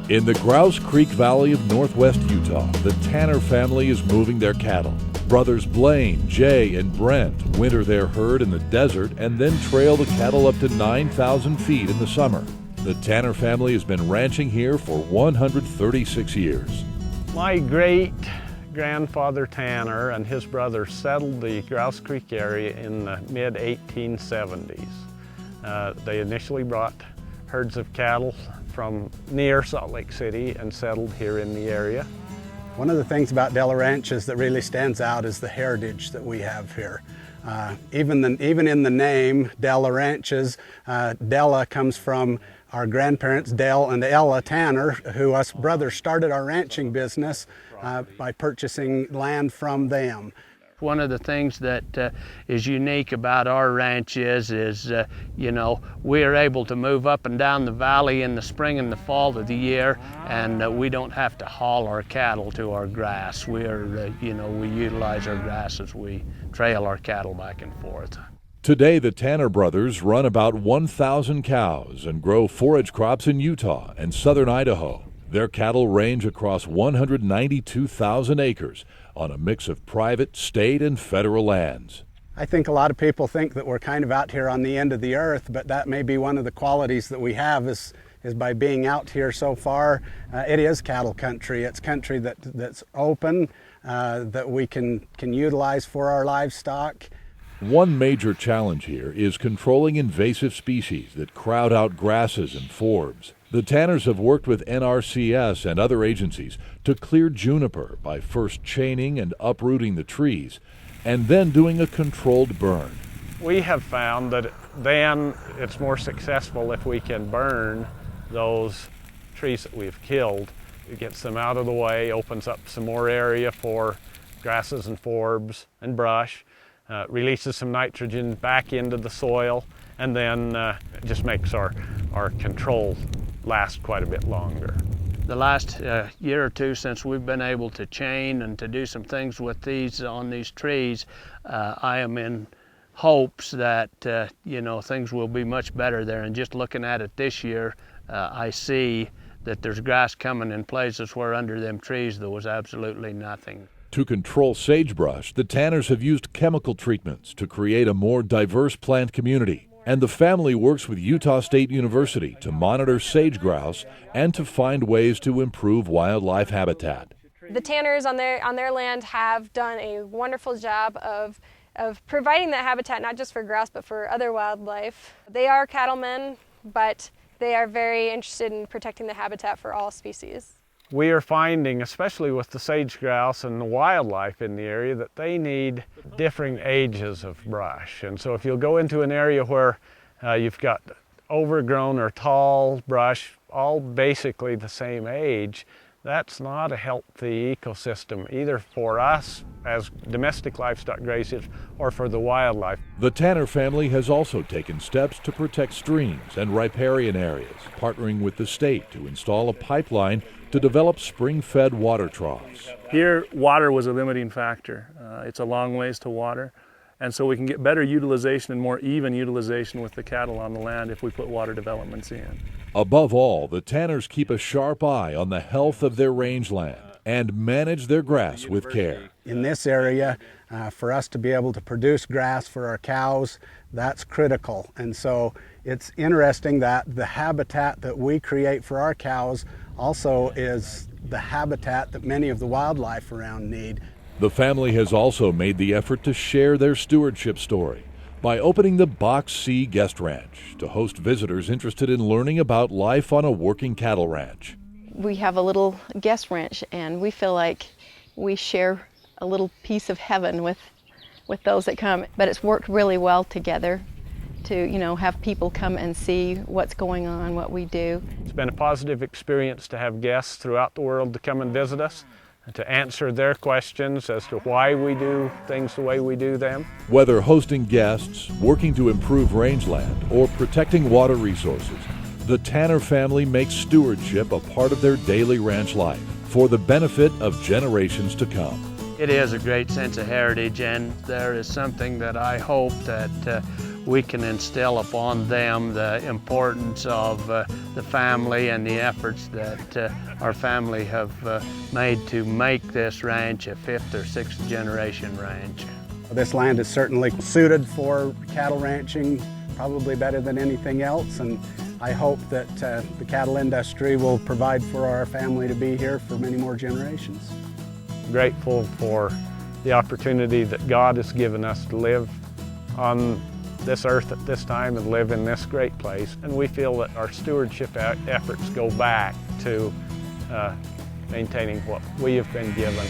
In the Grouse Creek Valley of northwest Utah, the Tanner family is moving their cattle. Brothers BLAINE, Jay, and BRENT winter their herd in the desert and then trail the cattle up to 9,000 feet in the summer. The Tanner family has been ranching here for 136 years. My great-grandfather Tanner and his brothers settled the Grouse Creek area in the mid-1870s. They initially brought herds of cattle from near Salt Lake City and settled here in the area. One of the things about Della ranches that really stands out is the heritage that we have here. Even in the name, Della ranches, Della comes from our grandparents, Dell and Ella Tanner, who us brothers started our ranching business by purchasing land from them. One of the things that is unique about our ranch is you know, we are able to move up and down the valley in the spring and the fall of the year, and we don't have to haul our cattle to our grass. We are, you know, we utilize our grass as we trail our cattle back and forth. Today, the Tanner brothers run about 1,000 cows and grow forage crops in Utah and southern Idaho. Their cattle range across 192,000 acres on a mix of private, state, and federal lands. I think a lot of people think that we're kind of out here on the end of the earth, but that may be one of the qualities that we have is by being out here so far. It is cattle country. It's country that's open, that we can utilize for our livestock. One major challenge here is controlling invasive species that crowd out grasses and forbs. The Tanners have worked with NRCS and other agencies to clear juniper by first chaining and uprooting the trees, and then doing a controlled burn. We have found that then it's more successful if we can burn those trees that we've killed. It gets them out of the way, opens up some more area for grasses and forbs and brush, releases some nitrogen back into the soil, and then it just makes our control last quite a bit longer. The last year or two since we've been able to chain and to do some things with these on these trees, I am in hopes that you know, things will be much better there. And just looking at it this year, I see that there's grass coming in places where under them trees there was absolutely nothing. To control sagebrush, the Tanners have used chemical treatments to create a more diverse plant community. And the family works with Utah State University to monitor sage grouse and to find ways to improve wildlife habitat. The Tanners on their land have done a wonderful job of providing that habitat, not just for grouse, but for other wildlife. They are cattlemen, but they are very interested in protecting the habitat for all species. We are finding, especially with the sage grouse and the wildlife in the area, that they need differing ages of brush. And so if you'll go into an area where you've got overgrown or tall brush, all basically the same age, that's not a healthy ecosystem, either for us as domestic livestock grazers or for the wildlife. The Tanner family has also taken steps to protect streams and riparian areas, partnering with the state to install a pipeline to develop spring-fed water troughs. Here, water was a limiting factor. It's a long ways to water, and so we can get better utilization and more even utilization with the cattle on the land if we put water developments in. Above all, the Tanners keep a sharp eye on the health of their rangeland and manage their grass with care. In this area, for us to be able to produce grass for our cows, that's critical. And so it's interesting that the habitat that we create for our cows also is the habitat that many of the wildlife around need. The family has also made the effort to share their stewardship story by opening the Box C Guest Ranch to host visitors interested in learning about life on a working cattle ranch. We have a little guest ranch, and we feel like we share a little piece of heaven with those that come. But it's worked really well together to, you know, have people come and see what's going on, what we do. It's been a positive experience to have guests throughout the world to come and visit us, and to answer their questions as to why we do things the way we do them. Whether hosting guests, working to improve rangeland, or protecting water resources, the Tanner family makes stewardship a part of their daily ranch life for the benefit of generations to come. It is a great sense of heritage, and there is something that I hope that we can instill upon them the importance of the family and the efforts that our family have made to make this ranch a 5th or 6th generation ranch. This land is certainly suited for cattle ranching, probably better than anything else, and I hope that the cattle industry will provide for our family to be here for many more generations. Grateful for the opportunity that God has given us to live on this earth at this time and live in this great place. And we feel that our stewardship efforts go back to maintaining what we have been given.